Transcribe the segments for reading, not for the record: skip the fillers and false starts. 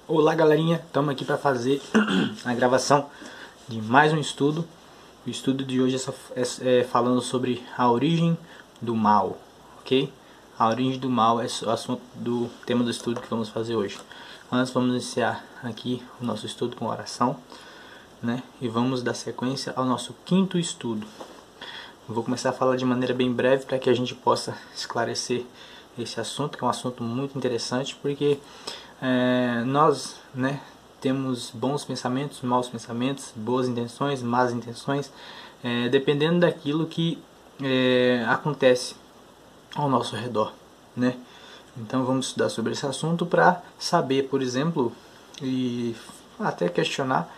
Olá galerinha, estamos aqui para fazer a gravação de mais um estudo. O estudo de hoje é falando sobre a origem do mal, ok? A origem do mal é o assunto do tema do estudo que vamos fazer hoje. Antes vamos iniciar aqui o nosso estudo com oração, né? E vamos dar sequência ao nosso quinto estudo. Vou começar a falar de maneira bem breve para que a gente possa esclarecer esse assunto, que é um assunto muito interessante, porque nós, né, temos bons pensamentos, maus pensamentos, boas intenções, más intenções, dependendo daquilo que acontece ao nosso redor, né? Então vamos estudar sobre esse assunto para saber, por exemplo, e até questionar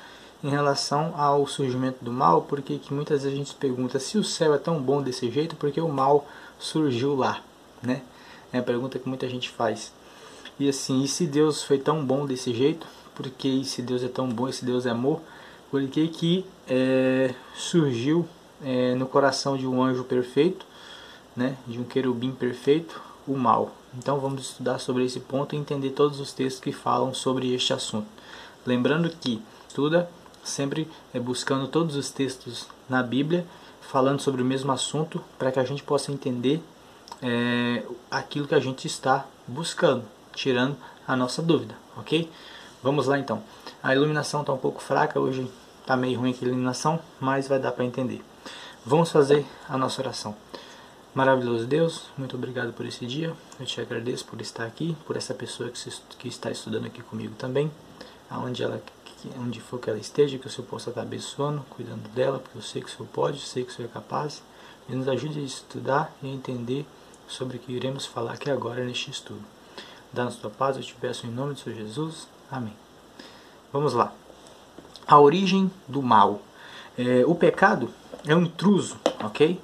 em relação ao surgimento do mal, porque que muitas vezes a gente se pergunta se o céu é tão bom desse jeito, porque o mal surgiu lá, né? É a pergunta que muita gente faz. E assim, e se Deus foi tão bom desse jeito, porque se Deus é tão bom, e se Deus é amor, por que surgiu no coração de um anjo perfeito, né, de um querubim perfeito, o mal? Então vamos estudar sobre esse ponto e entender todos os textos que falam sobre este assunto. Lembrando que estuda sempre buscando todos os textos na Bíblia, falando sobre o mesmo assunto, para que a gente possa entender aquilo que a gente está buscando, tirando a nossa dúvida, ok? Vamos lá então. A iluminação está um pouco fraca, hoje está meio ruim aqui a iluminação, mas vai dar para entender. Vamos fazer a nossa oração. Maravilhoso Deus, muito obrigado por esse dia, eu te agradeço por estar aqui, por essa pessoa que está estudando aqui comigo também, onde for que ela esteja, que o Senhor possa estar abençoando, cuidando dela, porque eu sei que o Senhor pode, eu sei que o Senhor é capaz, e nos ajude a estudar e a entender sobre o que iremos falar aqui agora neste estudo. Dá-nos tua paz, eu te peço em nome de Senhor Jesus, amém. Vamos lá. A origem do mal. O pecado é um intruso, ok?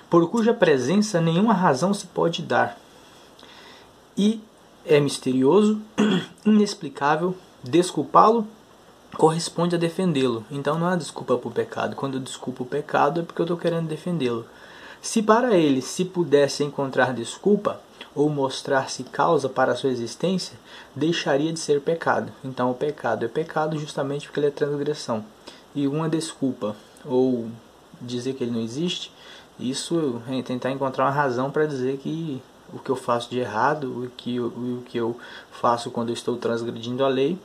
Por cuja presença nenhuma razão se pode dar. E é misterioso, inexplicável, desculpá-lo corresponde a defendê-lo. Então não há desculpa para o pecado. Quando eu desculpo o pecado é porque eu estou querendo defendê-lo. Se para ele se pudesse encontrar desculpa ou mostrar-se causa para a sua existência, deixaria de ser pecado. Então o pecado é pecado justamente porque ele é transgressão. E uma desculpa ou dizer que ele não existe, isso é tentar encontrar uma razão para dizer que o que eu faço de errado, o que eu faço quando eu estou transgredindo a lei,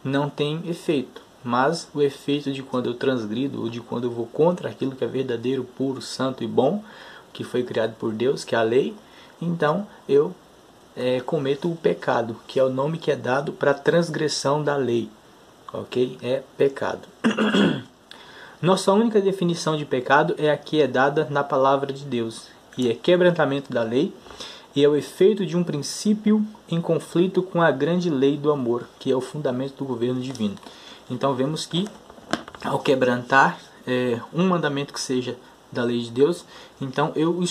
não tem efeito. Mas o efeito de quando eu transgrido, ou de quando eu vou contra aquilo que é verdadeiro, puro, santo e bom, que foi criado por Deus, que é a lei, então eu cometo o pecado, que é o nome que é dado para a transgressão da lei. Ok? É pecado. Nossa única definição de pecado é a que é dada na palavra de Deus, e é quebrantamento da lei, e é o efeito de um princípio em conflito com a grande lei do amor, que é o fundamento do governo divino. Então vemos que ao quebrantar um mandamento que seja da lei de Deus, então eu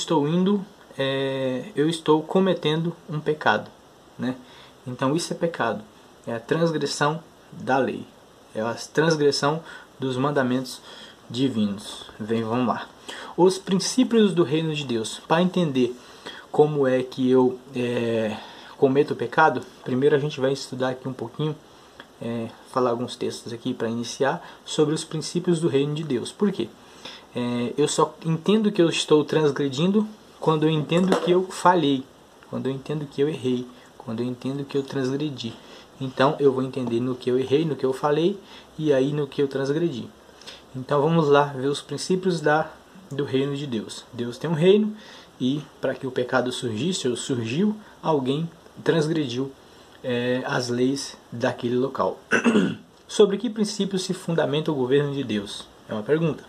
estou cometendo um pecado, né? Então isso é pecado, é a transgressão da lei, é a transgressão dos mandamentos divinos. Vamos lá. Os princípios do reino de Deus. Para entender como é que eu cometo o pecado, primeiro a gente vai estudar aqui um pouquinho, falar alguns textos aqui para iniciar, sobre os princípios do reino de Deus. Por quê? Eu só entendo que eu estou transgredindo quando eu entendo que eu falhei, quando eu entendo que eu errei, quando eu entendo que eu transgredi. Então eu vou entender no que eu errei, no que eu falei e aí no que eu transgredi. Então vamos lá ver os princípios do reino de Deus. Deus tem um reino e para que o pecado surgisse ou surgiu, alguém transgrediu as leis daquele local. Sobre que princípios se fundamenta o governo de Deus? É uma pergunta.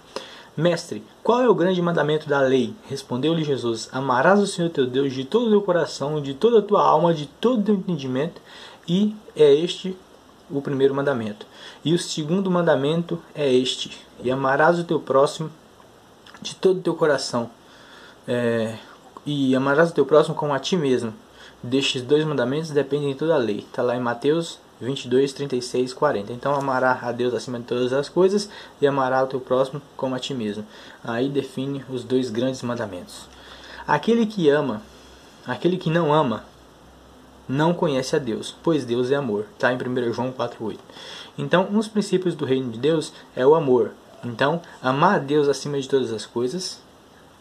Mestre, qual é o grande mandamento da lei? Respondeu-lhe Jesus: amarás o Senhor teu Deus de todo o teu coração, de toda a tua alma, de todo o teu entendimento, e é este o primeiro mandamento. E o segundo mandamento é este: e amarás o teu próximo de todo o teu coração, e amarás o teu próximo como a ti mesmo. Destes dois mandamentos dependem de toda a lei. Está lá em Mateus 22, 36, 40. Então amará a Deus acima de todas as coisas e amará o teu próximo como a ti mesmo. Aí define os dois grandes mandamentos. Aquele que não ama, não conhece a Deus, pois Deus é amor. Está em 1 João 4,8. Então, um dos princípios do reino de Deus é o amor. Então, amar a Deus acima de todas as coisas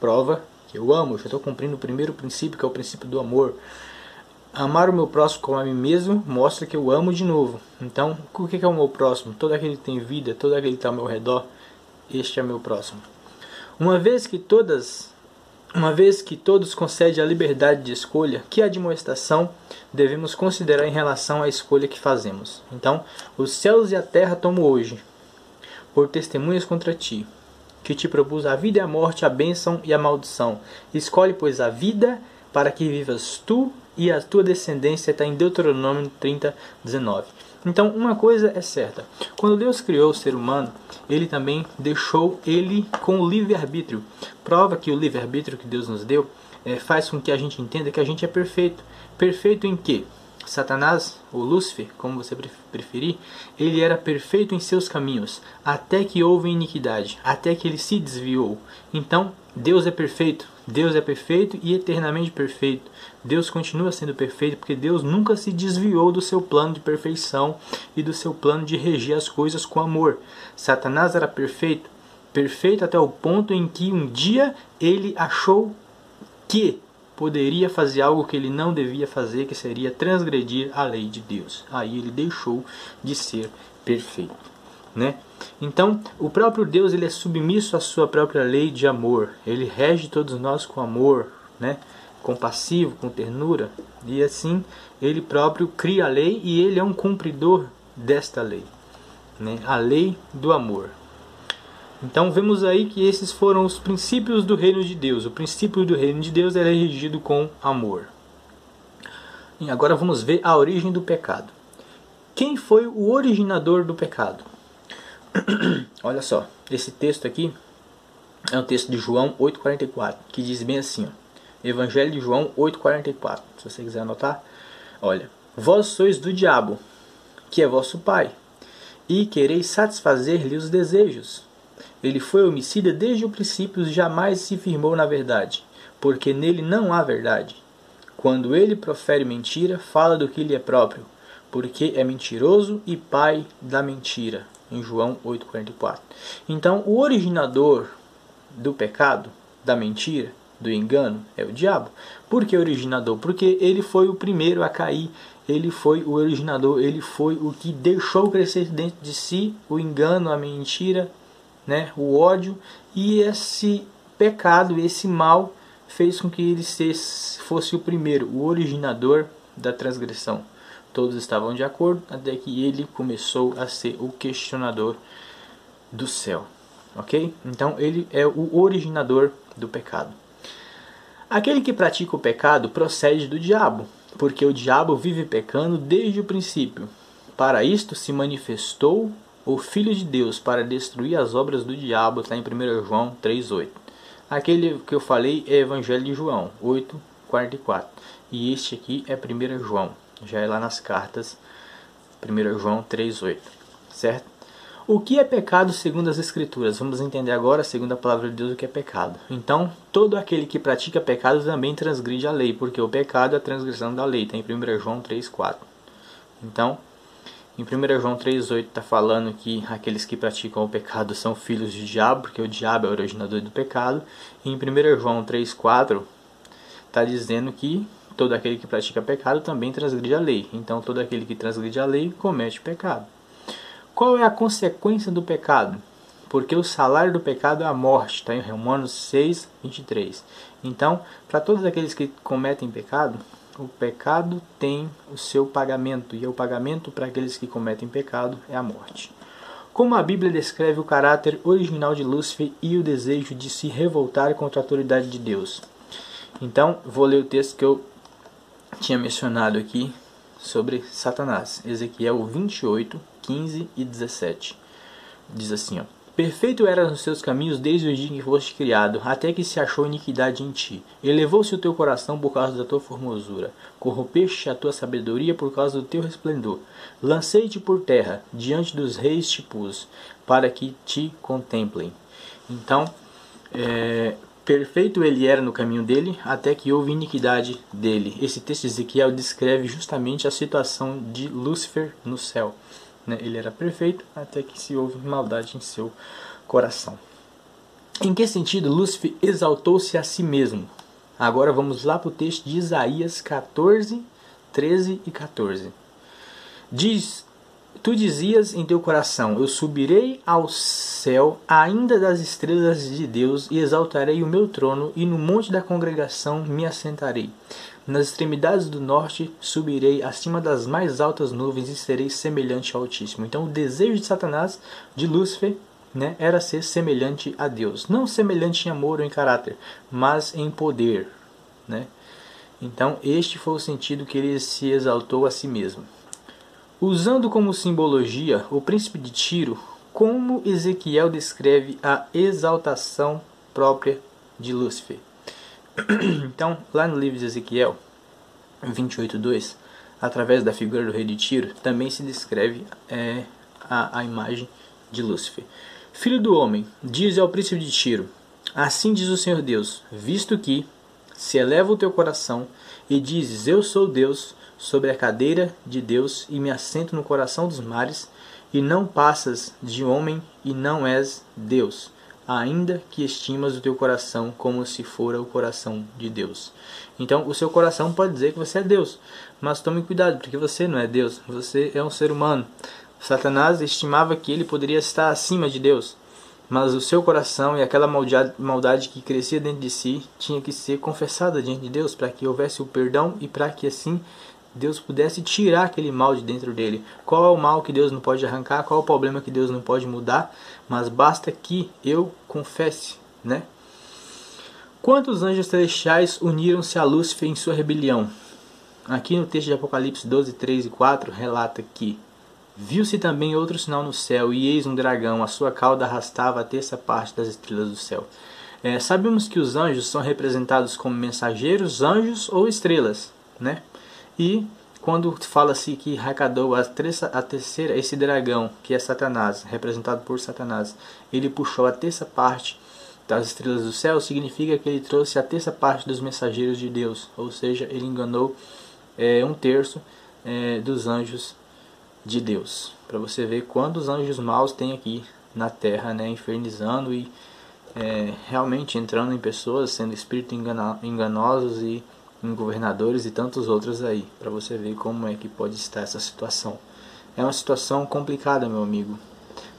prova que eu amo. Eu já estou cumprindo o primeiro princípio, que é o princípio do amor. Amar o meu próximo como a mim mesmo mostra que eu amo de novo. Então, o que é o meu próximo? Todo aquele que tem vida, todo aquele que está ao meu redor, este é meu próximo. Uma vez que todos concedem a liberdade de escolha, que admoestação devemos considerar em relação à escolha que fazemos? Então, os céus e a terra tomo hoje, por testemunhas contra ti, que te propus a vida e a morte, a bênção e a maldição. Escolhe, pois, a vida, para que vivas tu e a tua descendência. Está em Deuteronômio 30:19. Então, uma coisa é certa. Quando Deus criou o ser humano, Ele também deixou ele com o livre-arbítrio. Prova que o livre-arbítrio que Deus nos deu faz com que a gente entenda que a gente é perfeito. Perfeito em quê? Satanás, ou Lúcifer, como você preferir, ele era perfeito em seus caminhos, até que houve iniquidade, até que ele se desviou. Então, Deus é perfeito e eternamente perfeito. Deus continua sendo perfeito porque Deus nunca se desviou do seu plano de perfeição e do seu plano de reger as coisas com amor. Satanás era perfeito até o ponto em que um dia ele achou que poderia fazer algo que ele não devia fazer, que seria transgredir a lei de Deus. Aí ele deixou de ser perfeito, né? Então, o próprio Deus, ele é submisso à sua própria lei de amor. Ele rege todos nós com amor, né? Compassivo, com ternura. E assim, ele próprio cria a lei e ele é um cumpridor desta lei, né? A lei do amor. Então vemos aí que esses foram os princípios do reino de Deus. O princípio do reino de Deus é regido com amor. E agora vamos ver a origem do pecado. Quem foi o originador do pecado? Olha só, esse texto aqui é um texto de João 8,44, que diz bem assim, ó, Evangelho de João 8,44, se você quiser anotar. Olha, vós sois do diabo, que é vosso pai, e quereis satisfazer-lhe os desejos. Ele foi homicida desde o princípio e jamais se firmou na verdade, porque nele não há verdade. Quando ele profere mentira, fala do que lhe é próprio, porque é mentiroso e pai da mentira. Em João 8,44. Então, o originador do pecado, da mentira, do engano, é o diabo. Por que originador? Porque ele foi o primeiro a cair. Ele foi o originador, ele foi o que deixou crescer dentro de si o engano, a mentira, né, o ódio, e esse pecado, esse mal fez com que ele fosse o primeiro, o originador da transgressão. Todos estavam de acordo até que ele começou a ser o questionador do céu, ok? Então ele é o originador do pecado. Aquele que pratica o pecado procede do diabo, porque o diabo vive pecando desde o princípio. Para isto se manifestou o Filho de Deus, para destruir as obras do diabo. Está em 1 João 3,8. Aquele que eu falei é Evangelho de João 8,44. E este aqui é 1 João. Já é lá nas cartas, 1 João 3,8. Certo? O que é pecado segundo as Escrituras? Vamos entender agora, segundo a palavra de Deus, o que é pecado. Então, todo aquele que pratica pecado também transgride a lei, porque o pecado é a transgressão da lei. Está em 1 João 3,4. Então, em 1 João 3,8 está falando que aqueles que praticam o pecado são filhos do diabo, porque o diabo é o originador do pecado. E em 1 João 3,4 está dizendo que todo aquele que pratica pecado também transgride a lei. Então, todo aquele que transgride a lei comete pecado. Qual é a consequência do pecado? Porque o salário do pecado é a morte. Está em Romanos 6,23. Então, para todos aqueles que cometem pecado, o pecado tem o seu pagamento. E o pagamento para aqueles que cometem pecado é a morte. Como a Bíblia descreve o caráter original de Lúcifer e o desejo de se revoltar contra a autoridade de Deus? Então, vou ler o texto que eu tinha mencionado aqui sobre Satanás. Ezequiel 28, 15 e 17. Diz assim, ó: Perfeito eras os seus caminhos desde o dia em que foste criado, até que se achou iniquidade em ti. Elevou-se o teu coração por causa da tua formosura. Corrompeste a tua sabedoria por causa do teu resplendor. Lancei-te por terra, diante dos reis te pus, para que te contemplem. Então, Perfeito ele era no caminho dele, até que houve iniquidade dele. Esse texto de Ezequiel descreve justamente a situação de Lúcifer no céu, né? Ele era perfeito, até que se houve maldade em seu coração. Em que sentido Lúcifer exaltou-se a si mesmo? Agora vamos lá para o texto de Isaías 14, 13 e 14. Diz: Tu dizias em teu coração, eu subirei ao céu, ainda das estrelas de Deus, e exaltarei o meu trono, e no monte da congregação me assentarei. Nas extremidades do norte subirei acima das mais altas nuvens, e serei semelhante ao Altíssimo. Então o desejo de Satanás, de Lúcifer, né, era ser semelhante a Deus. Não semelhante em amor ou em caráter, mas em poder, né? Então este foi o sentido que ele se exaltou a si mesmo. Usando como simbologia o príncipe de Tiro, como Ezequiel descreve a exaltação própria de Lúcifer. Então, lá no livro de Ezequiel 28:2, através da figura do rei de Tiro, também se descreve a imagem de Lúcifer. Filho do homem, diz ao príncipe de Tiro, assim diz o Senhor Deus, visto que se eleva o teu coração e dizes, eu sou Deus, sobre a cadeira de Deus e me assento no coração dos mares, e não passas de homem e não és Deus, ainda que estimas o teu coração como se fora o coração de Deus. Então o seu coração pode dizer que você é Deus, mas tome cuidado, porque você não é Deus, você é um ser humano. Satanás estimava que ele poderia estar acima de Deus, mas o seu coração e aquela maldade que crescia dentro de si tinha que ser confessada diante de Deus, para que houvesse o perdão e para que assim Deus pudesse tirar aquele mal de dentro dele. Qual é o mal que Deus não pode arrancar? Qual é o problema que Deus não pode mudar? Mas basta que eu confesse, né? Quantos anjos celestiais uniram-se a Lúcifer em sua rebelião? Aqui no texto de Apocalipse 12, 3 e 4 relata que viu-se também outro sinal no céu, e eis um dragão, a sua cauda arrastava a terça parte das estrelas do céu. Sabemos que os anjos são representados como mensageiros, anjos ou estrelas, né? E quando fala-se que arrecadou a terceira, esse dragão, que é Satanás, representado por Satanás, ele puxou a terça parte das estrelas do céu, significa que ele trouxe a terça parte dos mensageiros de Deus, ou seja, ele enganou um terço dos anjos de Deus. Para você ver quantos anjos maus tem aqui na terra, né, infernizando e realmente entrando em pessoas, sendo espíritos enganosos e em governadores e tantos outros aí, para você ver como é que pode estar essa situação. É uma situação complicada, meu amigo.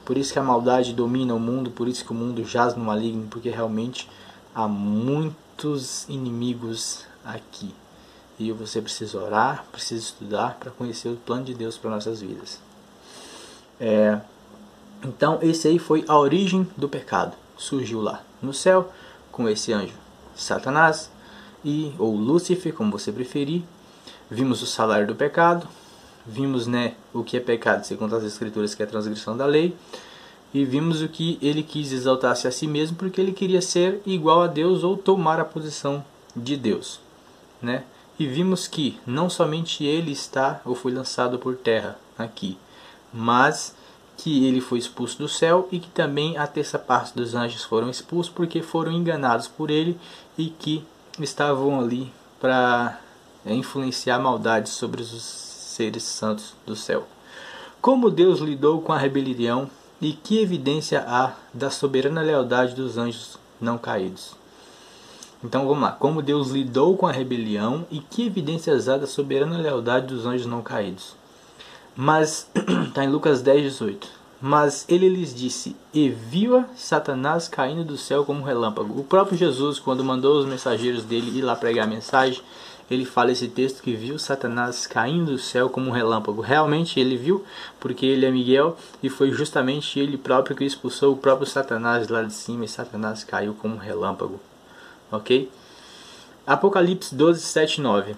Por isso que a maldade domina o mundo, por isso que o mundo jaz no maligno, porque realmente há muitos inimigos aqui. E você precisa orar, precisa estudar para conhecer o plano de Deus para nossas vidas. Então esse aí foi a origem do pecado. Surgiu lá no céu com esse anjo Satanás, ou Lúcifer, como você preferir. Vimos o salário do pecado, vimos, né, o que é pecado segundo as escrituras, que é a transgressão da lei, e vimos o que ele quis exaltar-se a si mesmo porque ele queria ser igual a Deus ou tomar a posição de Deus, né? E vimos que não somente ele está ou foi lançado por terra aqui, mas que ele foi expulso do céu e que também a terça parte dos anjos foram expulsos porque foram enganados por ele e que estavam ali para influenciar maldades sobre os seres santos do céu. Como Deus lidou com a rebelião e que evidência há da soberana lealdade dos anjos não caídos? Então vamos lá. Como Deus lidou com a rebelião e que evidências há da soberana lealdade dos anjos não caídos? Mas, está em Lucas 10:18. Mas ele lhes disse, e viu Satanás caindo do céu como um relâmpago. O próprio Jesus, quando mandou os mensageiros dele ir lá pregar a mensagem, ele fala esse texto que viu Satanás caindo do céu como um relâmpago. Realmente ele viu, porque ele é Miguel, e foi justamente ele próprio que expulsou o próprio Satanás lá de cima, e Satanás caiu como um relâmpago. Ok? Apocalipse 12, 7 e 9.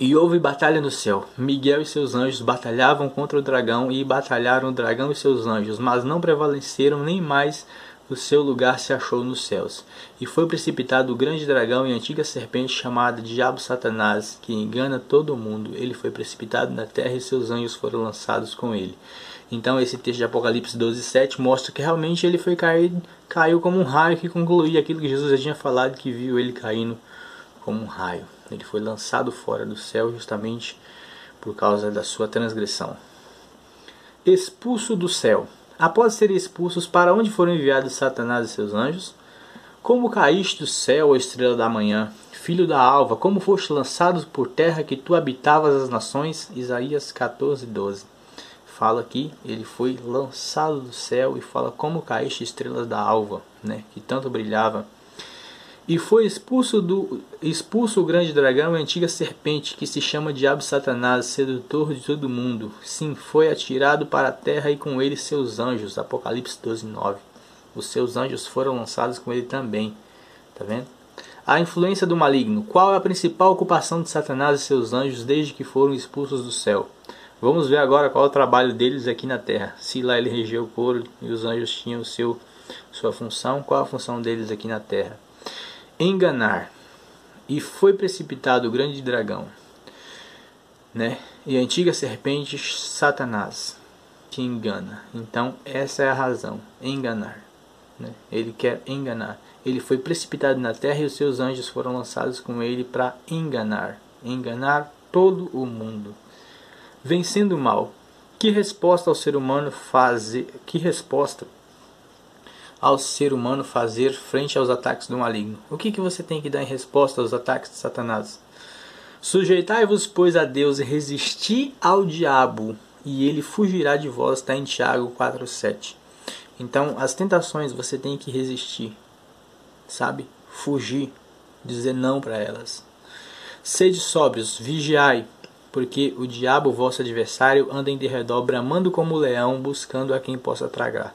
E houve batalha no céu. Miguel e seus anjos batalhavam contra o dragão, e batalharam o dragão e seus anjos, mas não prevaleceram, nem mais o seu lugar se achou nos céus. E foi precipitado o grande dragão e a antiga serpente chamada Diabo Satanás, que engana todo mundo. Ele foi precipitado na terra e seus anjos foram lançados com ele. Então esse texto de Apocalipse 12:7 mostra que realmente ele foi caiu como um raio, que concluía aquilo que Jesus já tinha falado, que viu ele caindo como um raio. Ele foi lançado fora do céu justamente por causa da sua transgressão. Expulso do céu. Após serem expulsos, para onde foram enviados Satanás e seus anjos? Como caíste do céu, ó estrela da manhã, filho da alva, como foste lançado por terra, que tu habitavas as nações? Isaías 14:12. Fala aqui, ele foi lançado do céu e fala como caíste, estrelas da alva, né, que tanto brilhava. E foi expulso o grande dragão e a antiga serpente, que se chama Diabo Satanás, sedutor de todo mundo. Sim, foi atirado para a terra e com ele seus anjos. Apocalipse 12:9. Os seus anjos foram lançados com ele também. Tá vendo? A influência do maligno. Qual é a principal ocupação de Satanás e seus anjos desde que foram expulsos do céu? Vamos ver agora qual é o trabalho deles aqui na terra. Se lá ele regeu o couro e os anjos tinham sua função, qual a função deles aqui na terra? Enganar. E foi precipitado o grande dragão, né? E a antiga serpente, Satanás, que engana. Então essa é a razão, enganar, né? Ele quer enganar. Ele foi precipitado na terra e os seus anjos foram lançados com ele para enganar todo o mundo. Vencendo o mal. Que resposta ao ser humano fazer frente aos ataques do maligno? O que você tem que dar em resposta aos ataques de Satanás? Sujeitai-vos, pois, a Deus e resisti ao diabo, e ele fugirá de vós. Está em Tiago 4:7. Então, as tentações você tem que resistir, sabe? Fugir, dizer não para elas. Sede sóbrios, vigiai, porque o diabo, vosso adversário, anda em derredor, bramando como o leão, buscando a quem possa tragar,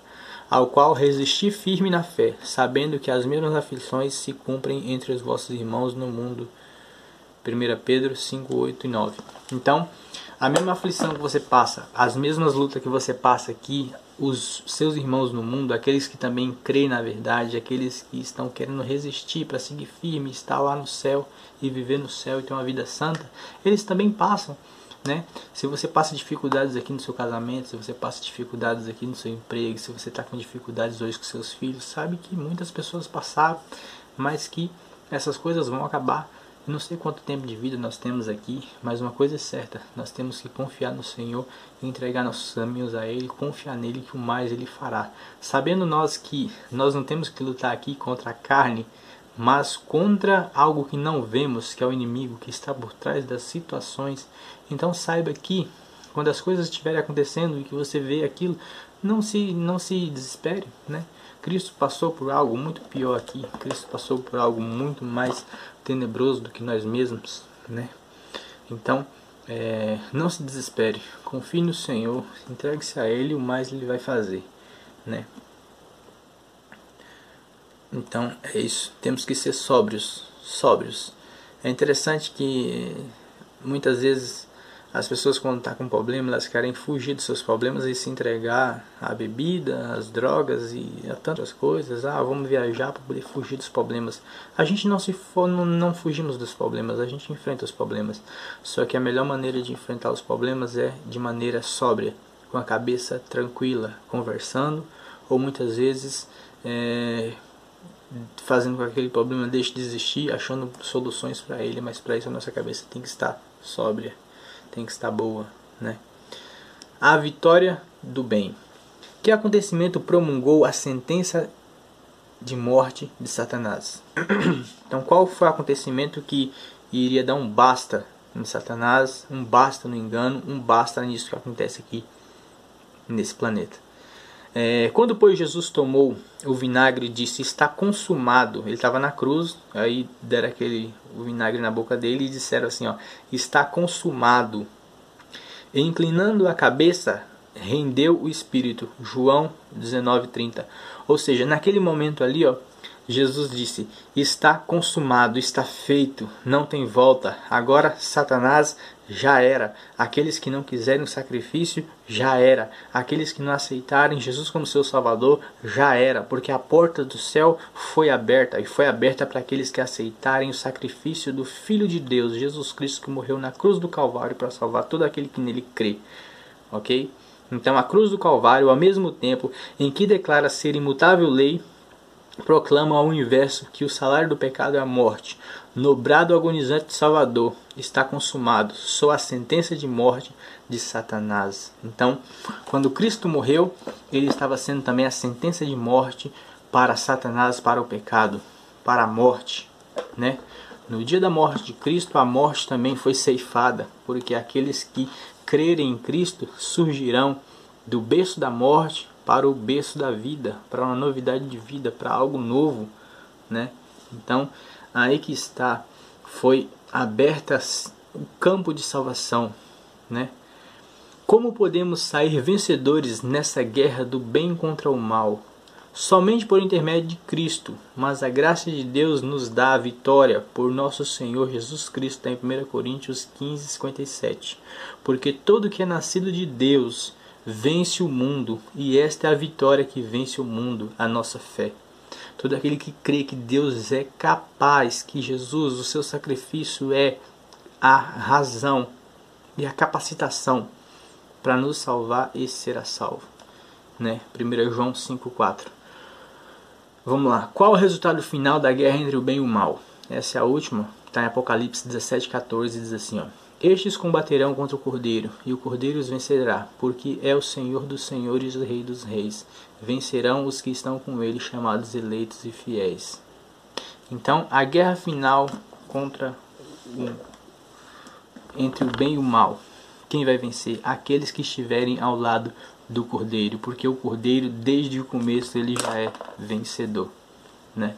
ao qual resisti firme na fé, sabendo que as mesmas aflições se cumprem entre os vossos irmãos no mundo. 1 Pedro 5:8 e 9. Então, a mesma aflição que você passa, as mesmas lutas que você passa aqui, os seus irmãos no mundo, aqueles que também creem na verdade, aqueles que estão querendo resistir para seguir firme, estar lá no céu e viver no céu e ter uma vida santa, eles também passam, né? Se você passa dificuldades aqui no seu casamento, se você passa dificuldades aqui no seu emprego, se você está com dificuldades hoje com seus filhos, sabe que muitas pessoas passaram, mas que essas coisas vão acabar. Não sei quanto tempo de vida nós temos aqui, mas uma coisa é certa, nós temos que confiar no Senhor, entregar nossos caminhos a Ele, confiar nele que o mais Ele fará. Sabendo nós que nós não temos que lutar aqui contra a carne, mas contra algo que não vemos, que é o inimigo que está por trás das situações. Então saiba que quando as coisas estiverem acontecendo e que você vê aquilo, não se desespere, né? Cristo passou por algo muito pior aqui. Cristo passou por algo muito mais tenebroso do que nós mesmos, né? Então, não se desespere. Confie no Senhor. Entregue-se a Ele, o mais Ele vai fazer, né? Então, é isso. Temos que ser sóbrios. É interessante que muitas vezes as pessoas, quando estão com problema, elas querem fugir dos seus problemas e se entregar à bebida, às drogas e a tantas coisas. Vamos viajar para poder fugir dos problemas. A gente não fugimos dos problemas, a gente enfrenta os problemas. Só que a melhor maneira de enfrentar os problemas é de maneira sóbria, com a cabeça tranquila, conversando, ou muitas vezes fazendo com que aquele problema deixe de existir, achando soluções para ele, mas para isso a nossa cabeça tem que estar sóbria. Tem que estar boa, né? A vitória do bem. Que acontecimento promulgou a sentença de morte de Satanás? Então, qual foi o acontecimento que iria dar um basta em Satanás, um basta no engano, um basta nisso que acontece aqui nesse planeta? Quando, pois, Jesus tomou o vinagre e disse, está consumado. Ele estava na cruz, aí deram o vinagre na boca dele e disseram assim, está consumado. E inclinando a cabeça, rendeu o espírito. João 19:30. Ou seja, naquele momento ali, Jesus disse, está consumado, está feito, não tem volta. Agora Satanás já era. Aqueles que não quiserem o sacrifício, já era. Aqueles que não aceitarem Jesus como seu Salvador, já era. Porque a porta do céu foi aberta, e foi aberta para aqueles que aceitarem o sacrifício do Filho de Deus, Jesus Cristo, que morreu na cruz do Calvário para salvar todo aquele que nele crê. Ok? Então a cruz do Calvário, ao mesmo tempo em que declara ser imutável lei, proclama ao inverso que o salário do pecado é a morte. No brado agonizante de Salvador, está consumado, sou a sentença de morte de Satanás. Então, quando Cristo morreu, ele estava sendo também a sentença de morte para Satanás, para o pecado, para a morte, né? No dia da morte de Cristo, a morte também foi ceifada, porque aqueles que crerem em Cristo surgirão do berço da morte para o berço da vida, para uma novidade de vida, para algo novo, né? Então, aí que está, foi aberta o campo de salvação, né? Como podemos sair vencedores nessa guerra do bem contra o mal? Somente por intermédio de Cristo, mas a graça de Deus nos dá a vitória por nosso Senhor Jesus Cristo, em 1 Coríntios 15:57. Porque todo que é nascido de Deus vence o mundo, e esta é a vitória que vence o mundo, a nossa fé. Todo aquele que crê que Deus é capaz, que Jesus, o seu sacrifício é a razão e a capacitação para nos salvar, esse será salvo, né? 1 João 5:4. Vamos lá. Qual o resultado final da guerra entre o bem e o mal? Essa é a última. Está em Apocalipse 17:14, diz assim, ó: Estes combaterão contra o Cordeiro, e o Cordeiro os vencerá, porque é o Senhor dos senhores e o Rei dos reis. Vencerão os que estão com ele, chamados eleitos e fiéis. Então, a guerra final entre o bem e o mal. Quem vai vencer? Aqueles que estiverem ao lado do Cordeiro, porque o Cordeiro, desde o começo, ele já é vencedor, né?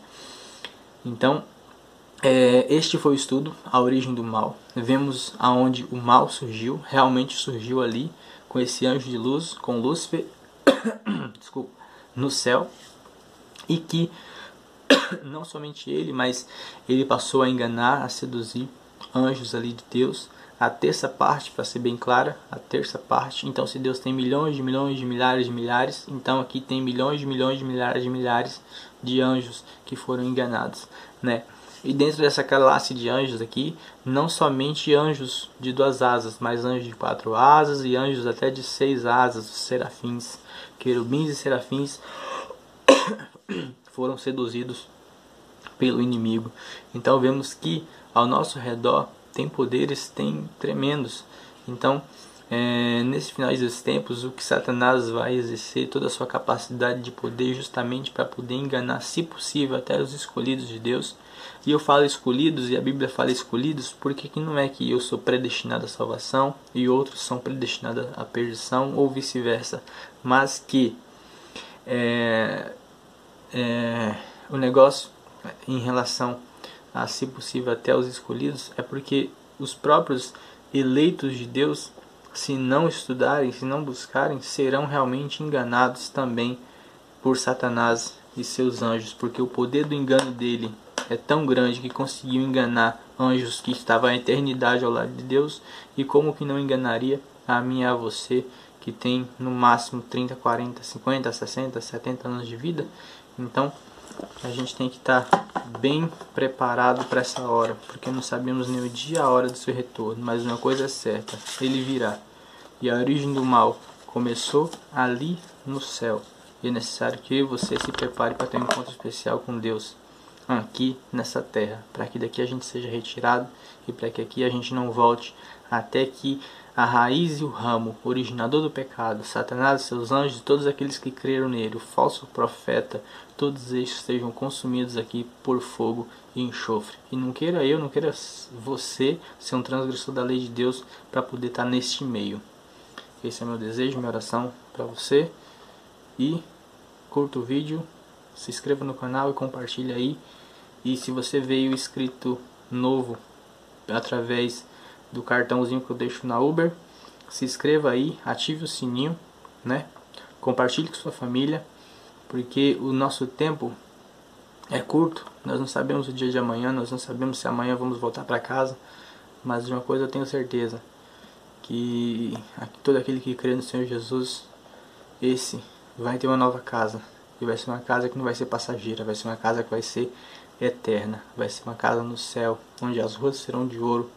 Então, este foi o estudo, a origem do mal. Vemos aonde o mal surgiu, realmente surgiu ali, com esse anjo de luz, com Lúcifer, desculpa, no céu, e que não somente ele, mas ele passou a enganar, a seduzir anjos ali de Deus. A terça parte, para ser bem clara, a terça parte. Então, se Deus tem milhões de milhões de milhares de milhares, então aqui tem milhões de milhões de milhares de anjos que foram enganados, né? E dentro dessa classe de anjos aqui, não somente anjos de 2 asas, mas anjos de 4 asas e anjos até de 6 asas, os serafins, querubins e serafins foram seduzidos pelo inimigo. Então vemos que ao nosso redor tem poderes, tem tremendos. Então, nesse final dos tempos, o que Satanás vai exercer toda a sua capacidade de poder justamente para poder enganar, se possível, até os escolhidos de Deus. E eu falo escolhidos, e a Bíblia fala escolhidos, porque que não é que eu sou predestinado à salvação e outros são predestinados à perdição, ou vice-versa, mas que o negócio em relação a, se possível, até os escolhidos, é porque os próprios eleitos de Deus, se não estudarem, se não buscarem, serão realmente enganados também por Satanás e seus anjos, porque o poder do engano dele é tão grande que conseguiu enganar anjos que estavam a eternidade ao lado de Deus, e como que não enganaria a mim e a você, que tem no máximo 30, 40, 50, 60, 70 anos de vida. Então, a gente tem que estar bem preparado para essa hora, porque não sabemos nem o dia e a hora do seu retorno, mas uma coisa é certa, ele virá. E a origem do mal começou ali no céu, e é necessário que eu e você se prepare para ter um encontro especial com Deus aqui nessa terra, para que daqui a gente seja retirado e para que aqui a gente não volte, até que a raiz e o ramo, o originador do pecado, Satanás, seus anjos e todos aqueles que creram nele, o falso profeta, todos estes sejam consumidos aqui por fogo e enxofre. E não queira eu, não queira você ser um transgressor da lei de Deus para poder estar neste meio. Esse é meu desejo, minha oração para você. E curta o vídeo, se inscreva no canal e compartilhe aí. E se você veio inscrito novo através do cartãozinho que eu deixo na Uber, se inscreva aí, ative o sininho, né? Compartilhe com sua família, porque o nosso tempo é curto. Nós não sabemos o dia de amanhã, nós não sabemos se amanhã vamos voltar para casa, mas de uma coisa eu tenho certeza: que todo aquele que crê no Senhor Jesus, esse vai ter uma nova casa. E vai ser uma casa que não vai ser passageira, vai ser uma casa que vai ser eterna. Vai ser uma casa no céu, onde as ruas serão de ouro,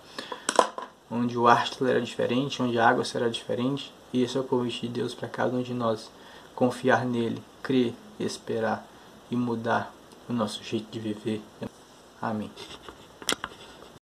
onde o ar será diferente, onde a água será diferente. E esse é o convite de Deus para cada um de nós. Confiar nele, crer, esperar e mudar o nosso jeito de viver. Amém.